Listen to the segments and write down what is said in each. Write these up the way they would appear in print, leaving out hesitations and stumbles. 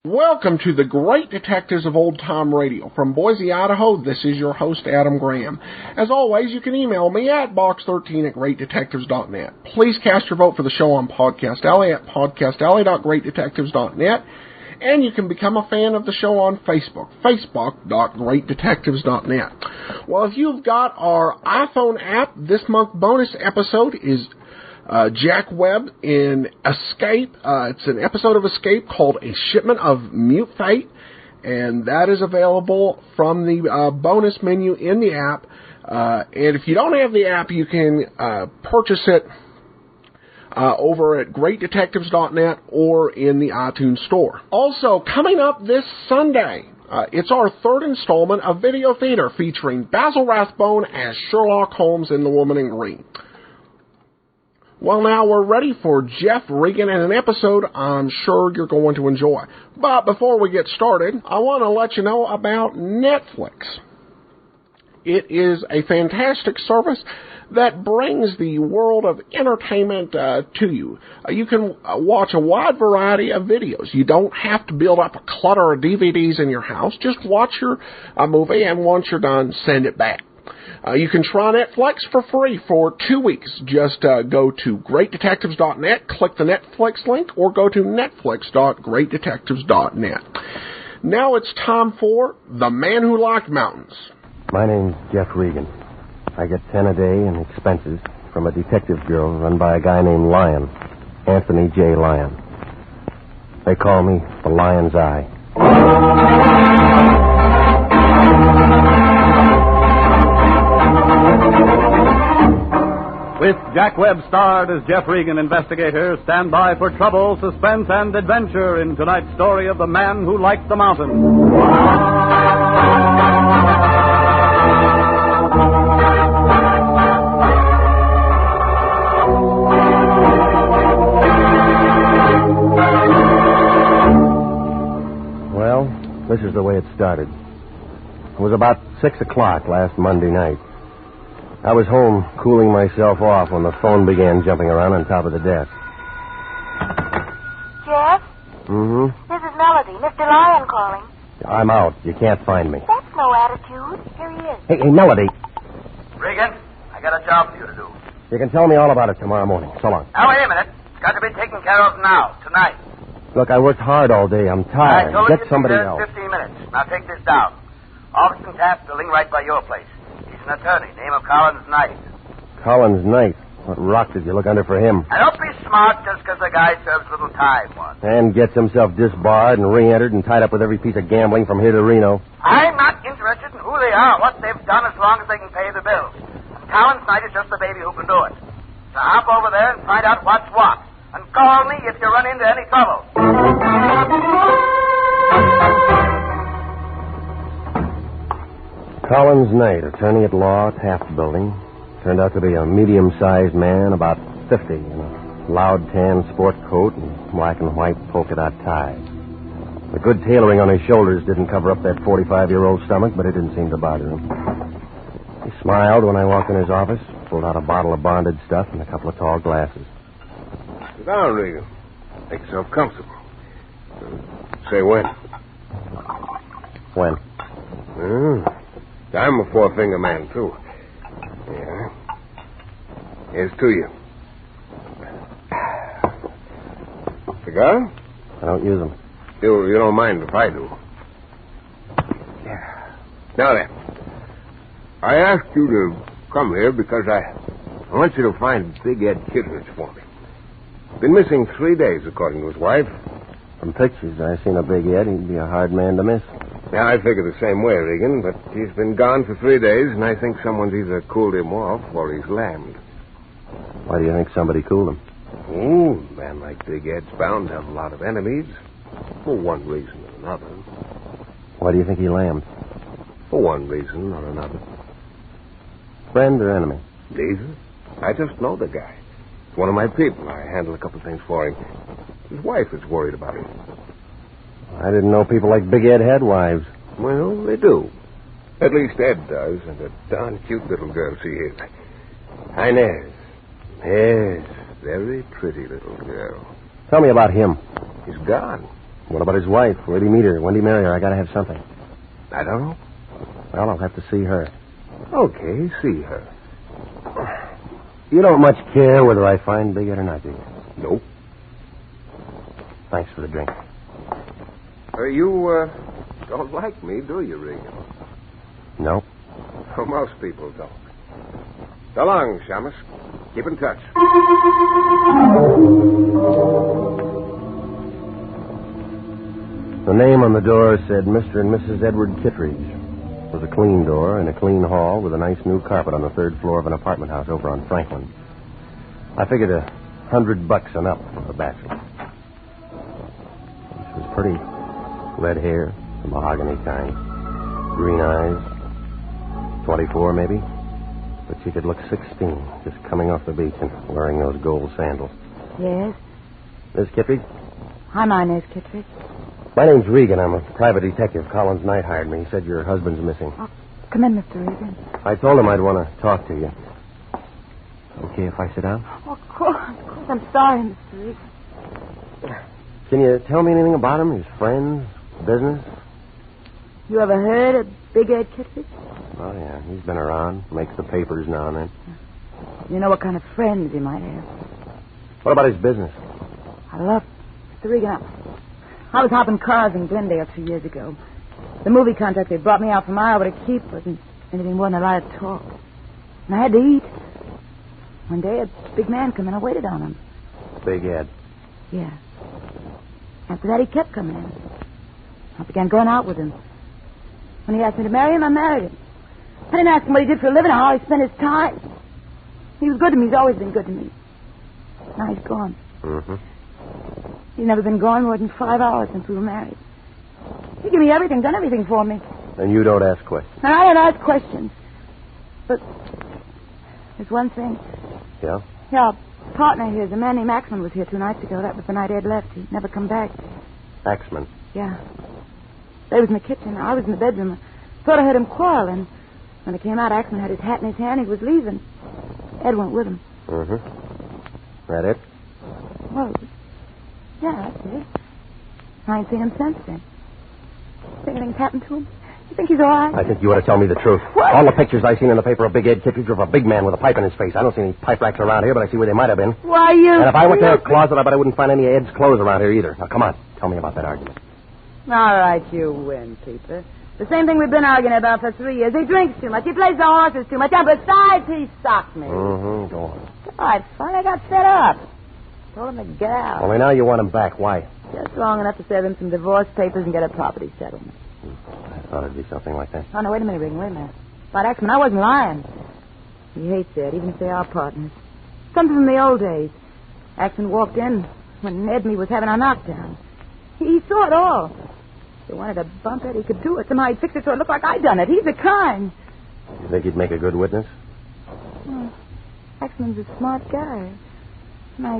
Welcome to the Great Detectives of Old Time Radio. From Boise, Idaho, this is your host, Adam Graham. As always, you can email me at box13@greatdetectives.net. Please cast your vote for the show on Podcast Alley at podcastalley.greatdetectives.net. And you can become a fan of the show on Facebook, facebook.greatdetectives.net. Well, if you've got our iPhone app, this month's bonus episode is Jack Webb in Escape. It's an episode of Escape called A Shipment of Mute Fate, and that is available from the bonus menu in the app. And if you don't have the app, you can purchase it over at greatdetectives.net or in the iTunes Store. Also, coming up this Sunday, it's our third installment of Video Theater featuring Basil Rathbone as Sherlock Holmes in The Woman in Green. Well, now we're ready for Jeff Regan and an episode I'm sure you're going to enjoy. But before we get started, I want to let you know about Netflix. It is a fantastic service that brings the world of entertainment to you. You can watch a wide variety of videos. You don't have to build up a clutter of DVDs in your house. Just watch your movie, and once you're done, send it back. You can try Netflix for free for 2 weeks. Just go to greatdetectives.net, click the Netflix link, or go to netflix.greatdetectives.net. Now it's time for The Man Who Liked Mountains. My name's Jeff Regan. I get 10 a day in expenses from a detective bureau run by a guy named Lyon, Anthony J. Lyon. They call me the Lion's Eye. With Jack Webb starred as Jeff Regan, investigator, stand by for trouble, suspense, and adventure in tonight's story of The Man Who Liked the Mountain. Well, this is the way it started. It was about 6 o'clock last Monday night. I was home cooling myself off when the phone began jumping around on top of the desk. Jeff? Mm-hmm. This is Melody. Mr. Lyon calling. I'm out. You can't find me. That's no attitude. Here he is. Hey, Melody. Regan, I got a job for you to do. You can tell me all about it tomorrow morning. So long. Now, wait a minute. It's got to be taken care of now, tonight. Look, I worked hard all day. I'm tired. I told Get you somebody to be else. there in 15 minutes. Now, take this down. Office and Taft building right by your place. He's an attorney, name of Collins Knight. Collins Knight. What rock did you look under for him? Now, don't be smart just because the guy serves little time once. And gets himself disbarred and re-entered and tied up with every piece of gambling from here to Reno. I'm not interested in who they are, what they've done, as long as they can pay the bills. And Collins Knight is just the baby who can do it. So hop over there and find out what's what. And call me if you run into any trouble. Collins Knight, attorney at law, Taft Building. Turned out to be a medium-sized man, about 50, in a loud tan sport coat and black and white polka dot tie. The good tailoring on his shoulders didn't cover up that 45-year-old stomach, but it didn't seem to bother him. He smiled when I walked in his office, pulled out a bottle of bonded stuff and a couple of tall glasses. Sit down, Regan. Make yourself comfortable. Say when. When? I'm a four-finger man, too. Yeah. Here's to you. Cigar? I don't use them. You don't mind if I do. Yeah. Now then, I asked you to come here because I want you to find Big Ed Kittredge for me. Been missing 3 days, according to his wife. From pictures, I seen a Big Ed. He'd be a hard man to miss. Yeah, I figure the same way, Regan, but he's been gone for 3 days, and I think someone's either cooled him off or he's lammed. Why do you think somebody cooled him? Oh, a man like Big Ed's bound to have a lot of enemies, for one reason or another. Why do you think he lammed? For one reason or another. Friend or enemy? Neither. I just know the guy. It's one of my people. I handle a couple of things for him. His wife is worried about him. I didn't know people like Big Ed had wives. Well, they do. At least Ed does, and a darn cute little girl she is. Inez. Yes, very pretty little girl. Tell me about him. He's gone. What about his wife? Where'd he meet her? When did he marry her? I gotta have something. I don't know. Well, I'll have to see her. Okay, see her. You don't much care whether I find Big Ed or not, do you? Nope. Thanks for the drink. You don't like me, do you, Regan? No. Well, most people don't. So long, Shamus. Keep in touch. The name on the door said Mr. and Mrs. Edward Kittredge. It was a clean door in a clean hall with a nice new carpet on the third floor of an apartment house over on Franklin. I figured $100 and up for a bachelor. She was pretty. Red hair, the mahogany kind. Green eyes. 24, maybe. But she could look 16, just coming off the beach and wearing those gold sandals. Yes? Miss Kittredge? Hi, my name's Kittredge. My name's Regan. I'm a private detective. Collins Knight hired me. He said your husband's missing. Oh, come in, Mr. Regan. I told him I'd want to talk to you. Okay if I sit down? Oh, of course. I'm sorry, Mr. Regan. Can you tell me anything about him? His friends? Business? You ever heard of Big Ed Kittredge? Oh, yeah. He's been around. Makes the papers now and then. You know what kind of friends he might have. What about his business? I love Mr. Regan. I was hopping cars in Glendale 2 years ago. The movie contract they brought me out from Iowa to keep wasn't anything more than a lot of talk. And I had to eat. One day, a big man came in. I waited on him. Big Ed. Yeah. After that, he kept coming in. I began going out with him. When he asked me to marry him, I married him. I didn't ask him what he did for a living or how he spent his time. He was good to me. He's always been good to me. Now he's gone. Mm-hmm. He's never been gone more than 5 hours since we were married. He gave me everything, done everything for me. And you don't ask questions? Now, I don't ask questions. But there's one thing. Yeah? Yeah, our partner here, the man named Axman, was here 2 nights ago. That was the night Ed left. He never come back. Axman? Yeah. They was in the kitchen. I was in the bedroom. I thought I heard him quarrel, and when I came out, Axman had his hat in his hand. He was leaving. Ed went with him. Mm-hmm. That it? Well, yeah, that's it. I ain't seen him since then. Think anything's happened to him? You think he's all right? I think you ought to tell me the truth. What? All the pictures I've seen in the paper of Big Ed Kittredge are of a big man with a pipe in his face. I don't see any pipe racks around here, but I see where they might have been. Why, you... And if I went to her closet, I bet I wouldn't find any of Ed's clothes around here either. Now, come on. Tell me about that argument. All right, you win, Peter. The same thing we've been arguing about for 3 years. He drinks too much. He plays the horses too much. And besides, he socked me. Mm-hmm. Go on. All right, fine. I got fed up. Told him to get out. Only now you want him back. Why? Just long enough to serve him some divorce papers and get a property settlement. I thought it'd be something like that. Oh, no, wait a minute, Regan. Wait a minute. About Axman, I wasn't lying. He hates Ed, even if they are partners. Something from the old days. Axman walked in when Ed and me was having our knockdown. He saw it all. If they wanted to bump Ed, he could do it. Somehow he'd fix it so it looked like I'd done it. He's the kind. You think he'd make a good witness? Well, Axman's a smart guy. Now,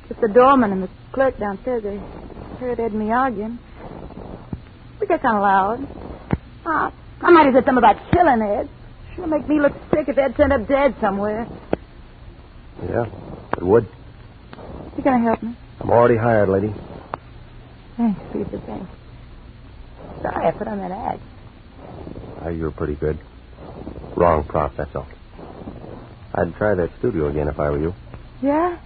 just the doorman and the clerk downstairs, they heard Ed and me arguing. We got kind of loud. I might have said something about killing Ed. Sure make me look sick if Ed turned up dead somewhere. Yeah, it would. You gonna help me? I'm already hired, lady. Thanks, Peter, thanks. Sorry I put on that act. You're pretty good. Wrong prop, that's all. I'd try that studio again if I were you. Yeah?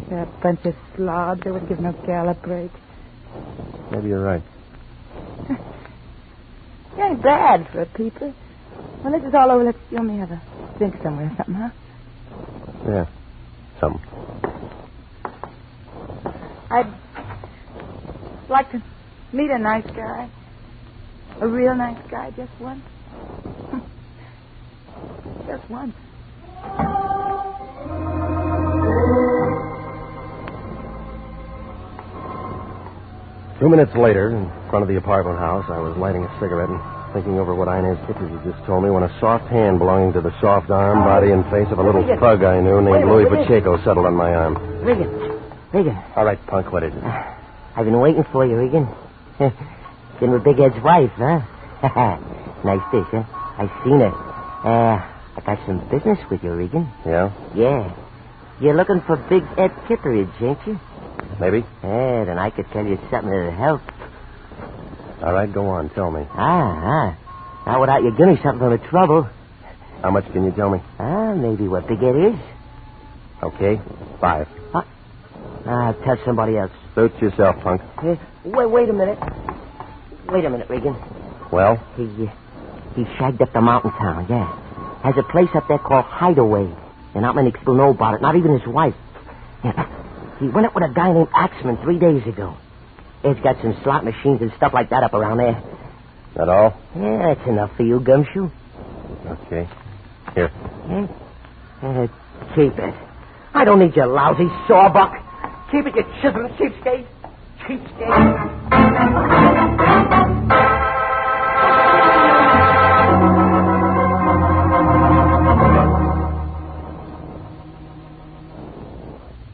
They're a bunch of slobs. They wouldn't give no gal a break. Maybe you're right. You ain't bad for a peeper. When this is all over, let's you and me have a drink somewhere or something, huh? Yeah, something. I'd like to meet a nice guy. A real nice guy, just once. Just once. 2 minutes later, in front of the apartment house, I was lighting a cigarette and thinking over what Inez Kittredge had just told me when a soft hand belonging to the soft arm, body, and face of a little thug I knew named Louis Pacheco settled on my arm. Regan. All right, punk, what is it? I've been waiting for you, Regan. Been with Big Ed's wife, huh? Nice dish, huh? I've seen it. I got some business with you, Regan. Yeah? Yeah. You're looking for Big Ed Kittredge, ain't you? Maybe. Yeah, then I could tell you something that'll help. All right, go on, tell me. Now, without you giving me something for the trouble. How much can you tell me? Maybe what Big Ed is. Okay, 5. Tell somebody else. Suit yourself, punk. Wait a minute. Wait a minute, Regan. Well? He shagged up the mountain town, yeah. Has a place up there called Hideaway. And not many people know about it, not even his wife. Yeah. He went up with a guy named Axman 3 days ago. Ed's got some slot machines and stuff like that up around there. That all? Yeah, that's enough for you, Gumshoe. Okay. Here. Keep it. I don't need your lousy sawbuck. Keep it, you chiseling cheapskate.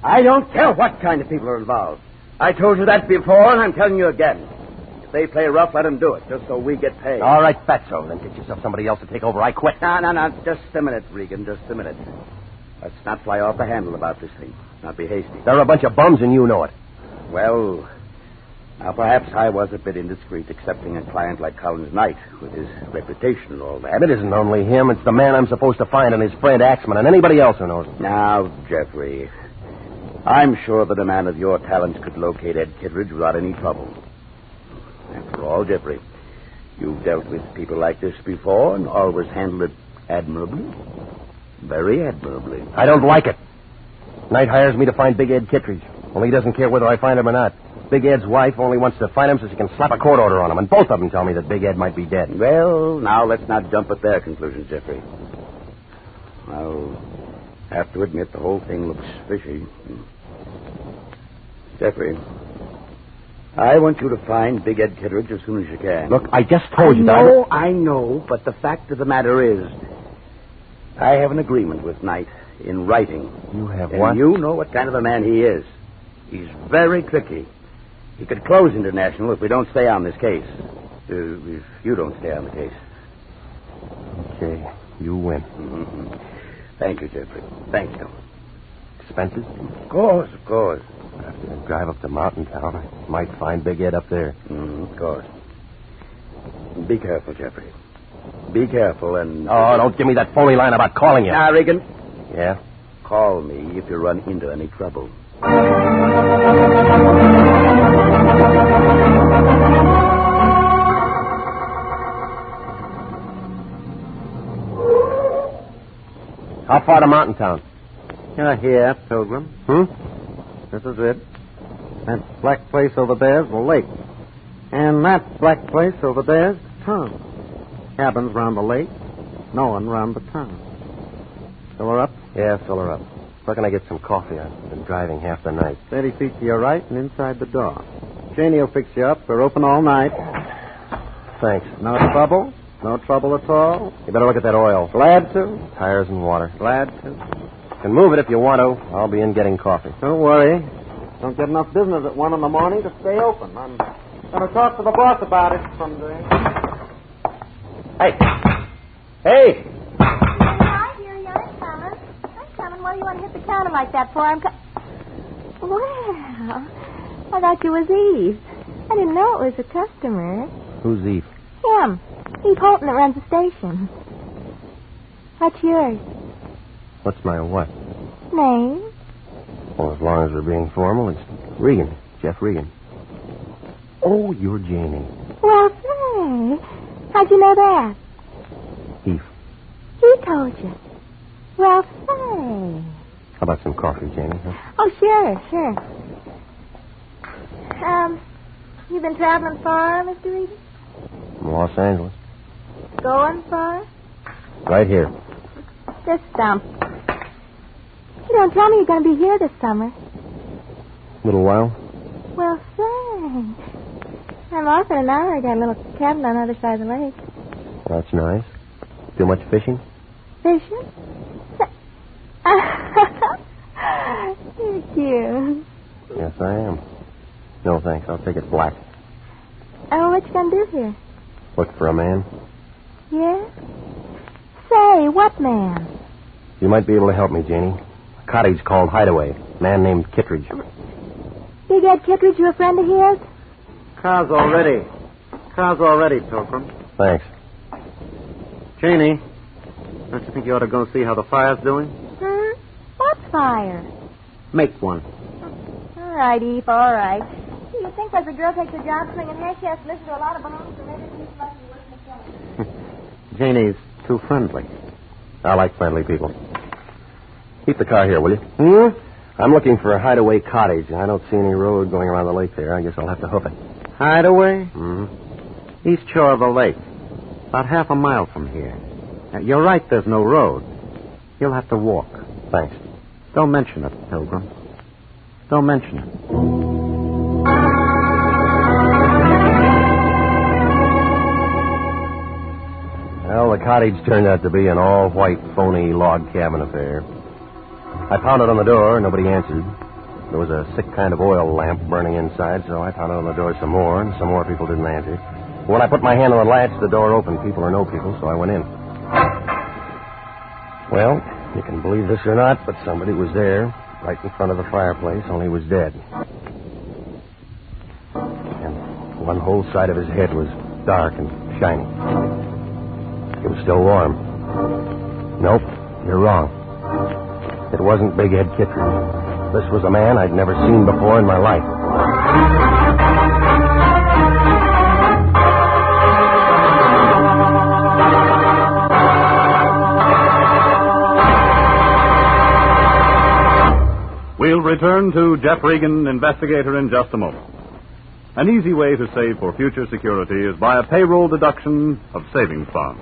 I don't care what kind of people are involved. I told you that before, and I'm telling you again. If they play rough, let them do it, just so we get paid. All right, fatso. Then get yourself somebody else to take over. I quit. No. Just a minute, Regan. Just a minute. Let's not fly off the handle about this thing. Not be hasty. They're a bunch of bums, and you know it. Well, now perhaps I was a bit indiscreet accepting a client like Collins Knight with his reputation and all that. And it isn't only him. It's the man I'm supposed to find and his friend Axman and anybody else who knows him. Now, Jeffrey, I'm sure that a man of your talents could locate Ed Kittredge without any trouble. After all, Jeffrey, you've dealt with people like this before and always handled it admirably. Very admirably. I don't like it. Knight hires me to find Big Ed Kittredge. Only he doesn't care whether I find him or not. Big Ed's wife only wants to find him so she can slap a court order on him, and both of them tell me that Big Ed might be dead. Well, now let's not jump at their conclusions, Jeffrey. I'll have to admit the whole thing looks fishy. Jeffrey, I want you to find Big Ed Kittredge as soon as you can. Look, I just told you that. I know, but the fact of the matter is, I have an agreement with Knight in writing. You have and what? You know what kind of a man he is. He's very tricky. He could close International if we don't stay on this case. If you don't stay on the case. Okay, you win. Mm-hmm. Thank you, Jeffrey. Thank you. Expenses? Of course. After I drive up to Mountain Town, I might find Big Ed up there. Of course. Be careful, Jeffrey. Be careful and... Oh, don't give me that phony line about calling you. Now, Regan. Yeah? Call me if you run into any trouble. How far to Mountain Town? Here, Pilgrim. This is it. That black place over there's the lake. And that black place over there's the town. Cabins round the lake. No one round the town. Fill her up? Yeah, fill her up. Where can I get some coffee? I've been driving half the night. 30 feet to your right and inside the door. Janie will fix you up. We're open all night. Thanks. No trouble? No trouble at all? You better look at that oil. Glad to. Tires and water. Glad to. You can move it if you want to. I'll be in getting coffee. Don't worry. Don't get enough business at 1 in the morning to stay open. I'm going to talk to the boss about it someday. Hey! Hi, dearie. I'm coming. What do you want to hit the counter like that for? Well, I thought you was Eve. I didn't know it was a customer. Who's Eve? Him. Eve Holton that runs the station. What's yours? What's my what? Name? Well, as long as we're being formal, it's Regan. Jeff Regan. Oh, you're Janie. Well, say. How'd you know that? Eve. He told you. Well, say. How about some coffee, Janie? Huh? Oh, sure. You been traveling far, Mr. Regan? From Los Angeles. Going far? Right here. This stump. You don't tell me you're going to be here this summer. Little while. Well, say. I'm off in an hour. I got a little cabin on the other side of the lake. That's nice. Too much fishing? Fishing? You're cute. Yes, I am. No, thanks. I'll take it black. Oh, what you gonna do here? Look for a man. Yeah? Say, what man? You might be able to help me, Janie. A cottage called Hideaway. Man named Kittredge. Big Ed Kittredge, you a friend of his? Car's all ready. Car's all ready, Pilgrim. Thanks. Janie, don't you think you ought to go see how the fire's doing? What fire? Make one. All right, Eve, all right. You think as a girl takes a job swinging hair, she has to listen to a lot of bones, and maybe she's lucky working a killing. Janie's too friendly. I like friendly people. Keep the car here, will you? I'm looking for a Hideaway cottage. I don't see any road going around the lake there. I guess I'll have to hoof it. Hideaway? East shore of the lake. About half a mile from here. You're right, there's no road. You'll have to walk. Thanks. Don't mention it, Pilgrim. Don't mention it. Well, the cottage turned out to be an all-white, phony log cabin affair. I pounded on the door. Nobody answered. There was a sick kind of oil lamp burning inside, so I pounded on the door some more, and some more people didn't answer. When I put my hand on the latch, the door opened, people or no people, so I went in. Well, you can believe this or not, but somebody was there, right in front of the fireplace, only he was dead. And one whole side of his head was dark and shiny. It was still warm. Nope, you're wrong. It wasn't Big Ed Kittredge. This was a man I'd never seen before in my life. We'll return to Jeff Regan, investigator, in just a moment. An easy way to save for future security is by a payroll deduction of savings bonds.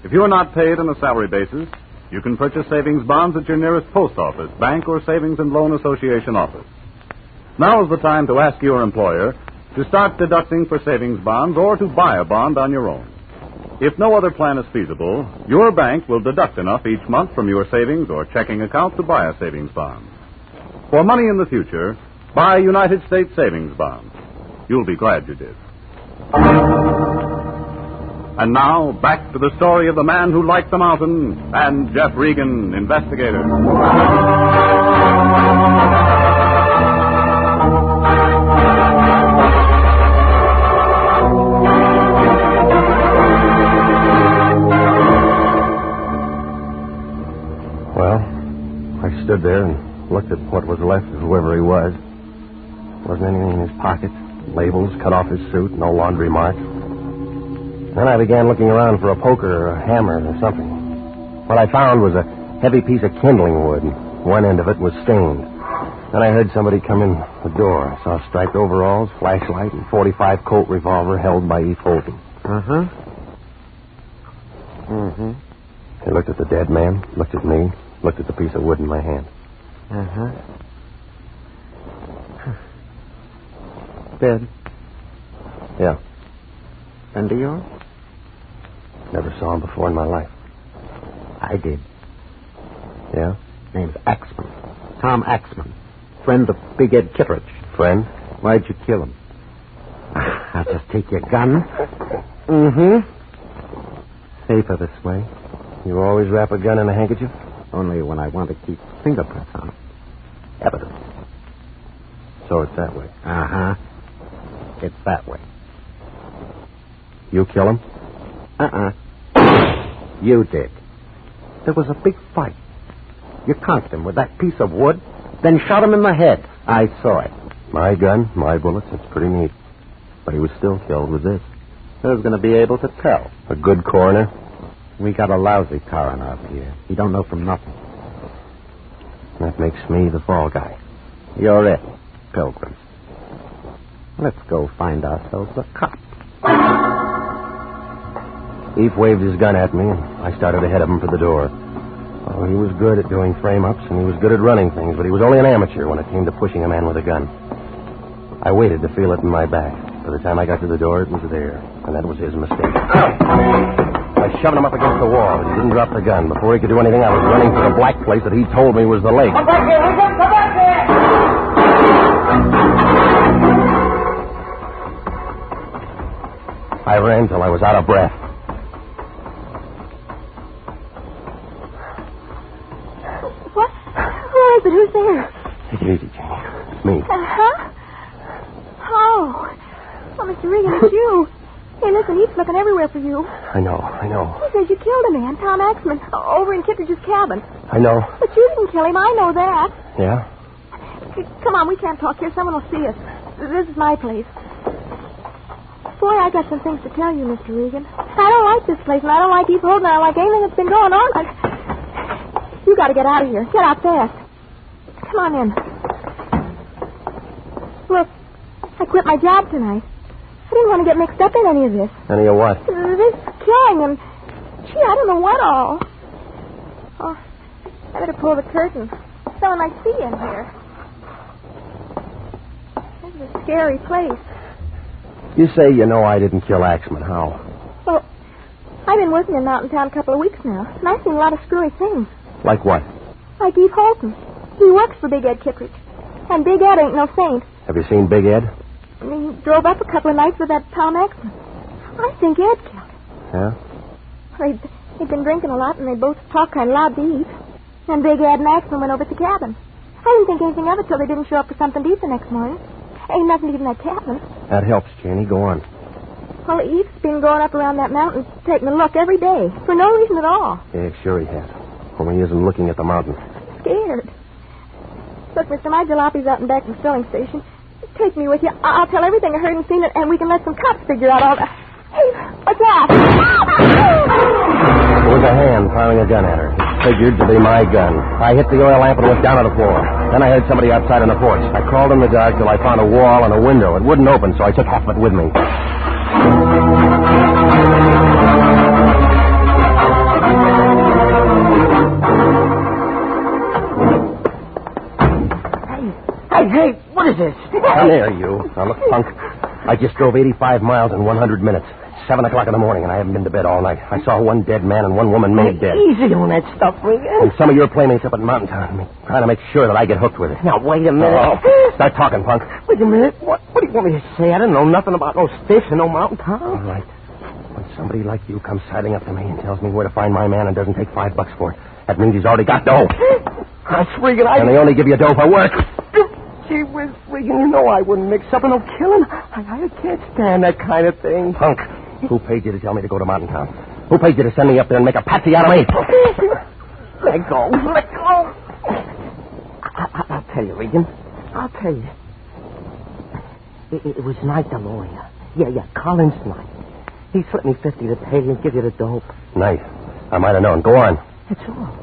If you are not paid on a salary basis, you can purchase savings bonds at your nearest post office, bank, or savings and loan association office. Now is the time to ask your employer to start deducting for savings bonds or to buy a bond on your own. If no other plan is feasible, your bank will deduct enough each month from your savings or checking account to buy a savings bond. For money in the future, buy United States savings bonds. You'll be glad you did. And now, back to the story of the man who liked the mountain and Jeff Regan, investigator. Well, I stood there and looked at what was left of whoever he was. Wasn't anything in his pockets. Labels, cut off his suit, no laundry marks. Then I began looking around for a poker or a hammer or something. What I found was a heavy piece of kindling wood. One end of it was stained. Then I heard somebody come in the door. I saw striped overalls, flashlight, and .45 Colt revolver held by E. Fulton. He looked at the dead man, looked at me, looked at the piece of wood in my hand. Dead? Yeah. Friend of yours? Never saw him before in my life. I did. Yeah? Name's Axman. Tom Axman. Friend of Big Ed Kittredge. Friend? Why'd you kill him? I'll just take your gun. Safer this way. You always wrap a gun in a handkerchief? Only when I want to keep fingerprints on it. Evidence. So it's that way. It's that way. You kill him? You did. There was a big fight. You conked him with that piece of wood, then shot him in the head. I saw it. My gun, my bullets, it's pretty neat. But he was still killed with this. Who's going to be able to tell? A good coroner? We got a lousy coroner up here. He don't know from nothing. That makes me the fall guy. You're it, Pilgrim. Let's go find ourselves a cop. Eve waved his gun at me, and I started ahead of him for the door. Oh, he was good at doing frame-ups, and he was good at running things, but he was only an amateur when it came to pushing a man with a gun. I waited to feel it in my back, By the time I got to the door, it was there. And that was his mistake. I shoved him up against the wall, but he didn't drop the gun. Before he could do anything, I was running for the black place that he told me was the lake. Come back here, Regan! Come back here! I ran till I was out of breath. What? Who is it? Who's there? Take it easy, Janie. It's me. Huh? Oh, Mr. Regan, it's you. Hey, listen, he's looking everywhere for you. I know. He says you killed a man, Tom Axman, over in Kittredge's cabin. I know. But you didn't kill him, I know that. Yeah? Come on, we can't talk here. Someone will see us. This is my place. Boy, I got some things to tell you, Mr. Regan. I don't like this place, and I don't like Eve Holden, and I don't like anything that's been going on. You got to get out of here. Get out fast. Come on in. Look, I quit my job tonight. I didn't want to get mixed up in any of this. Any of what? This killing and... Gee, I don't know what all. Oh, I better pull the curtain. Someone might see in here. This is a scary place. You say you know I didn't kill Axman. How? Well, I've been working in Mountain Town a couple of weeks now, and I've seen a lot of screwy things. Like what? Like Eve Holton. He works for Big Ed Kittredge. And Big Ed ain't no saint. Have you seen Big Ed? And he drove up a couple of nights with that Tom Axman. I think Ed killed him. Yeah? They'd been drinking a lot, and they both talked kind of loud to Eve. And Big Ed and Axman went over to the cabin. I didn't think anything of it till they didn't show up for something to eat the next morning. Ain't nothing to eat in that cabin. That helps, Janie. Go on. Well, Eve's been going up around that mountain, taking a look every day, for no reason at all. Yeah, sure he has. Only he isn't looking at the mountain. Scared. Look, mister, my jalopi's out and back in the filling station. Take me with you. I'll tell everything I heard and seen, and we can let some cops figure out all that. Hey, what's that? It was a hand firing a gun at her. It figured to be my gun. I hit the oil lamp and went down to the floor. Then I heard somebody outside on the porch. I crawled in the dark till I found a wall and a window. It wouldn't open, so I took half of it with me. Hey, what is this? Come here, you. Now, look, punk. I just drove 85 miles in 100 minutes. 7 o'clock in the morning, and I haven't been to bed all night. I saw one dead man and one woman made dead. Easy on that stuff, Regan. And some of your playmates up at Mountain Town, trying to make sure that I get hooked with it. Now, wait a minute. Oh, start talking, punk. Wait a minute. What do you want me to say? I don't know nothing about no sticks and no Mountain Town. All right. When somebody like you comes sidling up to me and tells me where to find my man and doesn't take $5 for it, that means he's already got dough. That's Regan. And they only give you dough for work. Gee whiz, Regan, you know I wouldn't mix up in no killing. I can't stand that kind of thing. Punk, who paid you to tell me to go to Mountain Town? Who paid you to send me up there and make a patsy out of me? Let go. Let go. I'll tell you, Regan. I'll tell you. It was Knight, the lawyer. Yeah, Collins Knight. He slipped me $50 to pay and give you the dope. Knight. I might have known. Go on. That's all.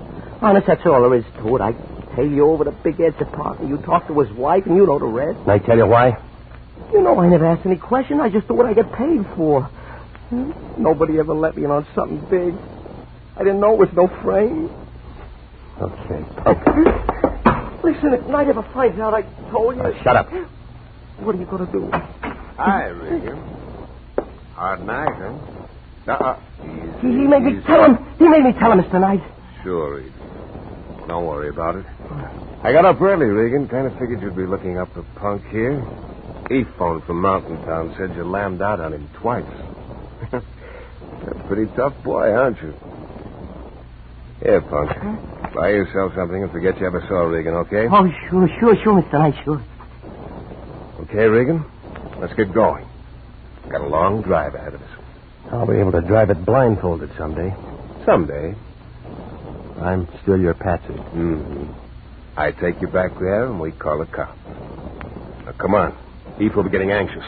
Honest, that's all there is to it. I take you over to Big Ed's apartment. You talk to his wife, and you know the rest. Can I tell you why? You know I never asked any question. I just do what I get paid for. Nobody ever let me in on something big. I didn't know it was no frame. Okay, punk. Listen, if Knight ever finds out I told you... Shut up. What are you going to do? Hi, Regan. Hard night, huh? He made me tell him. He made me tell him, Mr. Knight. Sure, Regan. Don't worry about it. I got up early, Regan. Kind of figured you'd be looking up the punk here. He phoned from Mountain Town, said you lammed out on him twice. You're a pretty tough boy, aren't you? Here, punk. Buy yourself something and forget you ever saw Regan, okay? Oh, sure, Mr. Knight, sure. Okay, Regan? Let's get going. Got a long drive ahead of us. I'll be able to drive it blindfolded someday. Someday. I'm still your patsy. Mm-hmm. I take you back there and we call the cops. Now, come on. Eve will be getting anxious.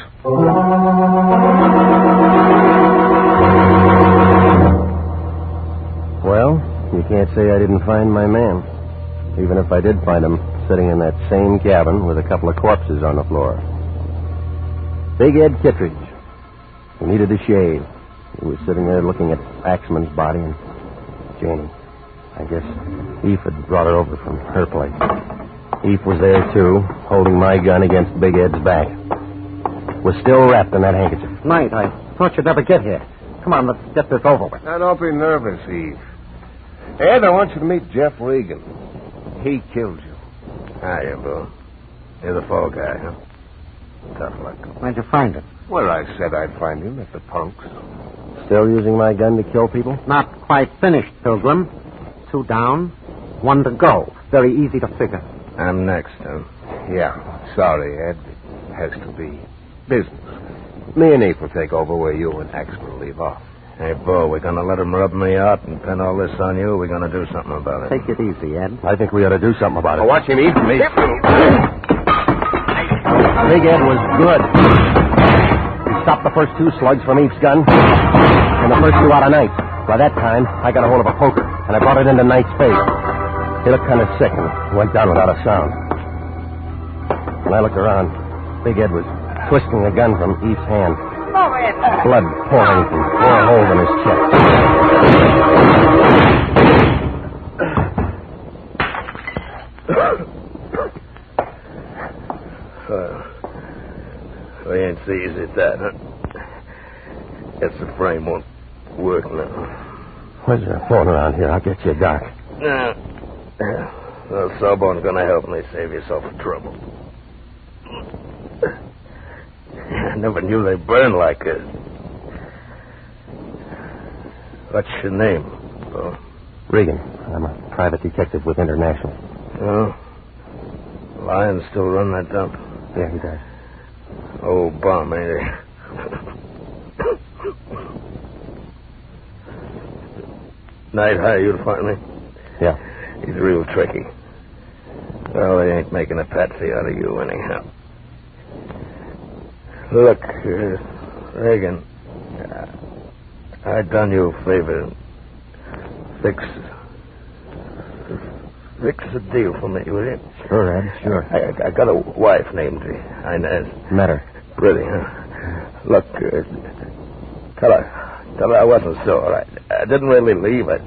Well, you can't say I didn't find my man. Even if I did find him sitting in that same cabin with a couple of corpses on the floor. Big Ed Kittredge. He needed a shave. He was sitting there looking at Axman's body and Janie. I guess Eve had brought her over from her place. Eve was there, too, holding my gun against Big Ed's back. was still wrapped in that handkerchief. Night, I thought you'd never get here. Come on, let's get this over with. Now, don't be nervous, Eve. Ed, I want you to meet Jeff Regan. He killed you. Hiya, Bill. You're the fall guy, huh? Tough luck. Where'd you find it? Where I said I'd find him, at the punks. Still using my gun to kill people? Not quite finished, Pilgrim. 2 down, 1 to go. Very easy to figure. I'm next, huh? Yeah, sorry, Ed. It has to be business. Me and Eve will take over where you and Axman leave off. Hey, Bo, we're going to let him rub me out and pin all this on you, or we're going to do something about it? Take it easy, Ed. I think we ought to do something about it. Oh, watch him, Eve. Me. Big Ed was good. He stopped the first 2 slugs from Eve's gun, and the first 2 out of Knight's. By that time, I got a hold of a poker, and I brought it into Knight's face. He looked kind of sick and went down without a sound. When I looked around, Big Ed was twisting the gun from Eve's hand. Blood pouring from 4 holes in his chest. We ain't so easy at that, huh? Guess the frame won't work now. Where's your phone around here? I'll get you a doc. Well, Sawbone's gonna help me save yourself the trouble. I never knew they burned like this. What's your name, Bo? Regan. I'm a private detective with International. Oh? Lion still run that dump? Yeah, he does. Old bum, ain't he? Night, how you to find me? Yeah. He's real tricky. Well, they ain't making a patsy out of you anyhow. Look, Regan, I done you a favor. Fix a deal for me, will you? Sure, Ed, sure. I got a wife named Inez. Met her. Pretty, huh? Look, tell her I wasn't sore. I didn't really leave. I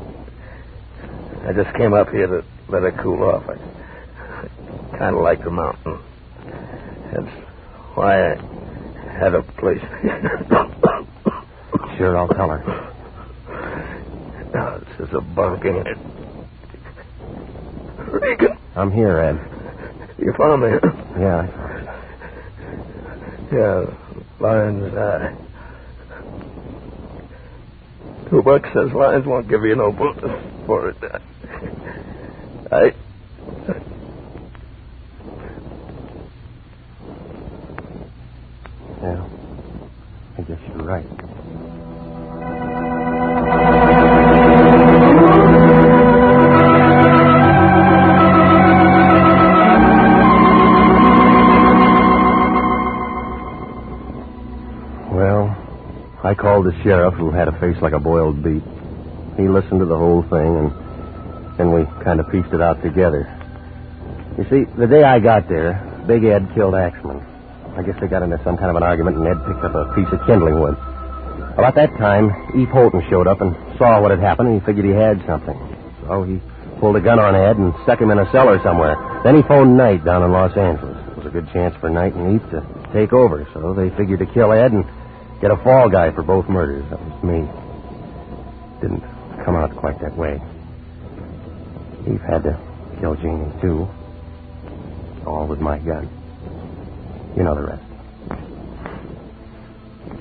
just came up here to let her cool off. I kind of like the mountain. That's why I had a place. Sure, I'll tell her. Oh, this is a bunk, ain't it? Regan. I'm here, Ed. You found me, huh? Yeah. Yeah, Lion's eye. $2 says Lions won't give you no bonus for it. Yeah. I guess you're right. Well, I called the sheriff, who had a face like a boiled beet. He listened to the whole thing, and then we kind of pieced it out together. You see, the day I got there, Big Ed killed Axman. I guess they got into some kind of an argument, and Ed picked up a piece of kindling wood. Well, at that time, E. Polton showed up and saw what had happened, and he figured he had something. So he pulled a gun on Ed and stuck him in a cellar somewhere. Then he phoned Knight down in Los Angeles. It was a good chance for Knight and Eve to take over, so they figured to kill Ed and get a fall guy for both murders. That was me. Didn't come out quite that way. Eve had to kill Jeannie, too. All with my gun. You know the rest.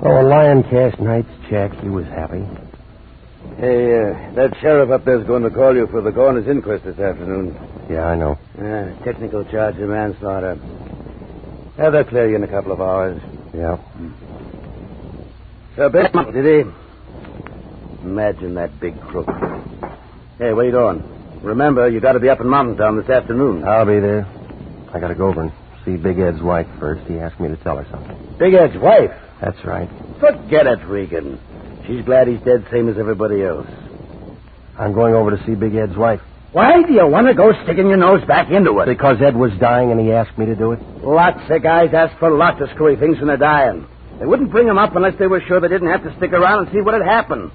Oh, when Lion cashed Knight's check, he was happy. Hey, that sheriff up there's going to call you for the coroner's inquest this afternoon. Yeah, I know. Technical charge of manslaughter. They'll clear you in a couple of hours. Yeah. So, Bill, did he? Imagine that big crook. Hey, wait on. Remember, you got to be up in Mountain Town this afternoon. I'll be there. I got to go over and see Big Ed's wife first. He asked me to tell her something. Big Ed's wife? That's right. Forget it, Regan. She's glad he's dead, same as everybody else. I'm going over to see Big Ed's wife. Why do you want to go sticking your nose back into it? Because Ed was dying and he asked me to do it. Lots of guys ask for lots of screwy things when they're dying. They wouldn't bring him up unless they were sure they didn't have to stick around and see what had happened.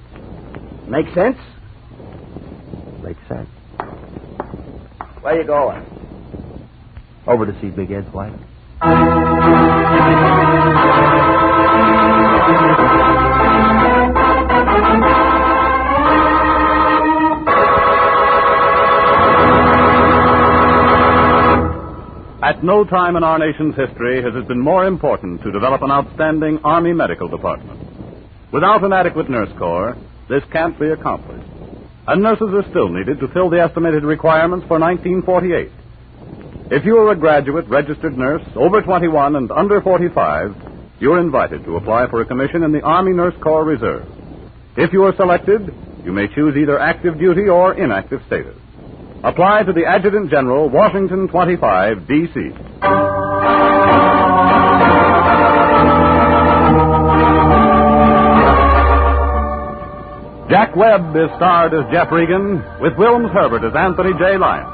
Make sense? Makes sense. Where you going? Over to see Big Ed's wife. At no time in our nation's history has it been more important to develop an outstanding Army medical department. Without an adequate nurse corps, this can't be accomplished. And nurses are still needed to fill the estimated requirements for 1948. If you are a graduate registered nurse over 21 and under 45, you're invited to apply for a commission in the Army Nurse Corps Reserve. If you are selected, you may choose either active duty or inactive status. Apply to the Adjutant General, Washington 25, D.C. Jack Webb is starred as Jeff Regan, with Wilms Herbert as Anthony J. Lyon.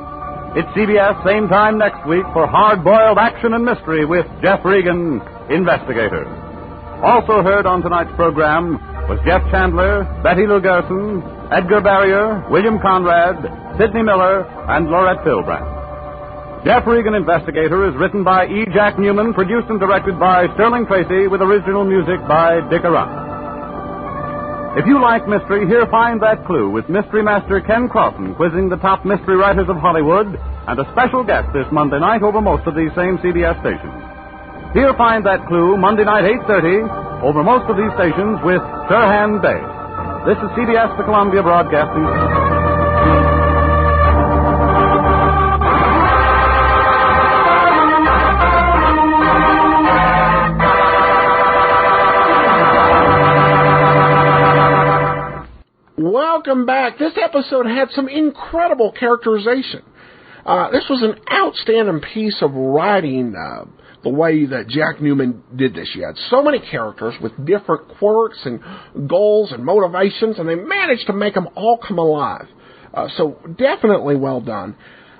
It's CBS same time next week for hard-boiled action and mystery with Jeff Regan, Investigator. Also heard on tonight's program was Jeff Chandler, Betty Lou Gerson, Edgar Barrier, William Conrad, Sidney Miller, and Laurette Philbrand. Jeff Regan, Investigator is written by E. Jack Newman, produced and directed by Sterling Tracy, with original music by Dick Arant. If you like mystery, here Find That Clue with Mystery Master Ken Crossan quizzing the top mystery writers of Hollywood and a special guest this Monday night over most of these same CBS stations. Here Find That Clue Monday night 8:30 over most of these stations with Sirhan Day. This is CBS, the Columbia Broadcasting System. Welcome back. This episode had some incredible characterization. This was an outstanding piece of writing, the way that Jack Newman did this. You had so many characters with different quirks and goals and motivations, and they managed to make them all come alive. So definitely well done.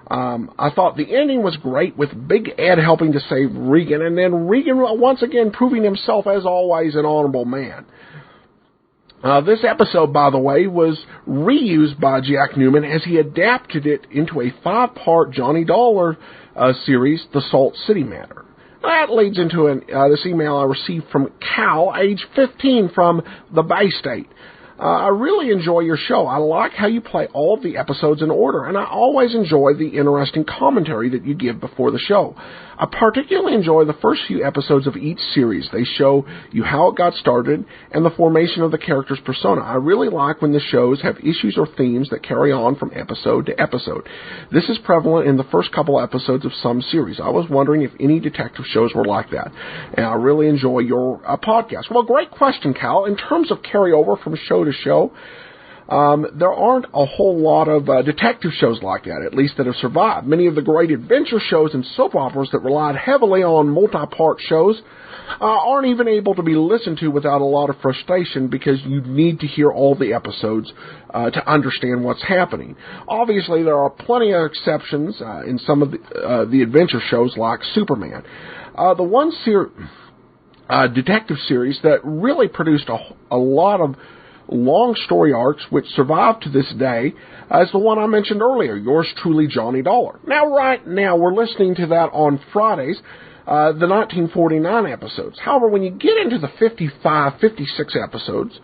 I thought the ending was great, with Big Ed helping to save Regan, and then Regan once again proving himself, as always, an honorable man. This episode, by the way, was reused by Jack Newman as he adapted it into a 5-part Johnny Dollar series, The Salt City Matter. That leads into this email I received from Cal, age 15, from the Bay State. I really enjoy your show. I like how you play all of the episodes in order, and I always enjoy the interesting commentary that you give before the show. I particularly enjoy the first few episodes of each series. They show you how it got started and the formation of the character's persona. I really like when the shows have issues or themes that carry on from episode to episode. This is prevalent in the first couple episodes of some series. I was wondering if any detective shows were like that, and I really enjoy your podcast. Well, great question, Cal. In terms of carryover from show to show, there aren't a whole lot of detective shows like that, at least that have survived. Many of the great adventure shows and soap operas that relied heavily on multi-part shows aren't even able to be listened to without a lot of frustration, because you need to hear all the episodes to understand what's happening. Obviously, there are plenty of exceptions in some of the adventure shows like Superman. The one detective series that really produced a lot of long story arcs which survive to this day is the one I mentioned earlier, Yours Truly, Johnny Dollar. Now, right now, we're listening to that on Fridays, the 1949 episodes. However, when you get into the 55, 56 episodes,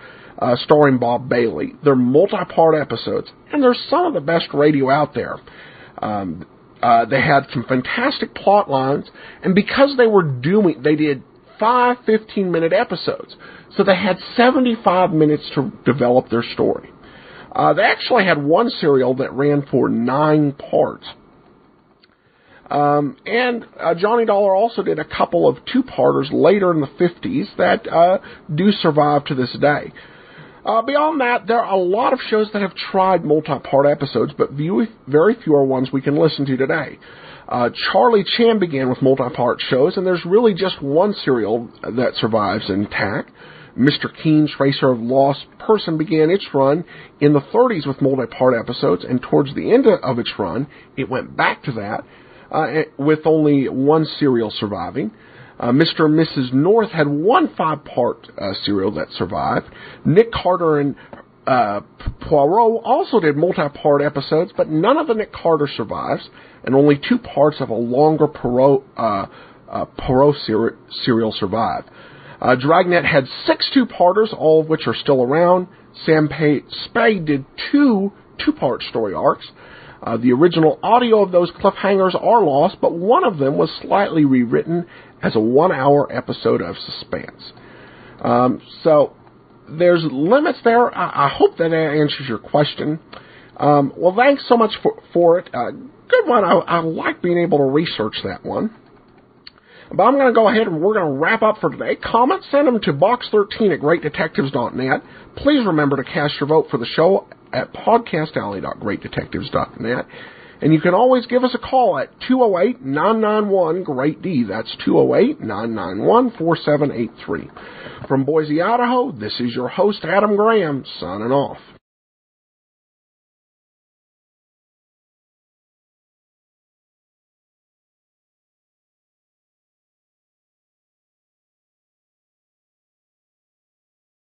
starring Bob Bailey, they're multi-part episodes, and they're some of the best radio out there. They had some fantastic plot lines, and because they did 5 15-minute episodes, so they had 75 minutes to develop their story. They actually had one serial that ran for 9 parts. And Johnny Dollar also did a couple of 2-parters later in the 50s that do survive to this day. Beyond that, there are a lot of shows that have tried multi-part episodes, but very few are ones we can listen to today. Charlie Chan began with multi-part shows, and there's really just one serial that survives intact. Mr. Keen, Tracer of Lost Person, began its run in the 30s with multi-part episodes, and towards the end of its run, it went back to that with only one serial surviving. Mr. and Mrs. North had one 5-part serial that survived. Nick Carter and Poirot also did multi-part episodes, but none of the Nick Carter survives, and only 2 parts of a longer Poirot Poirot serial survived. Dragnet had 6 two-parters, all of which are still around. Sam Spade did 2 two-part story arcs. The original audio of those cliffhangers are lost, but one of them was slightly rewritten as a 1-hour episode of suspense. So there's limits there. I hope that answers your question. Well, thanks so much for it. Good one. I like being able to research that one. But I'm going to go ahead and we're going to wrap up for today. Comments, send them to box13@greatdetectives.net. Please remember to cast your vote for the show at podcastalley.greatdetectives.net. And you can always give us a call at 208-991-GREAT-D. That's 208-991-4783. From Boise, Idaho, this is your host, Adam Graham, signing off.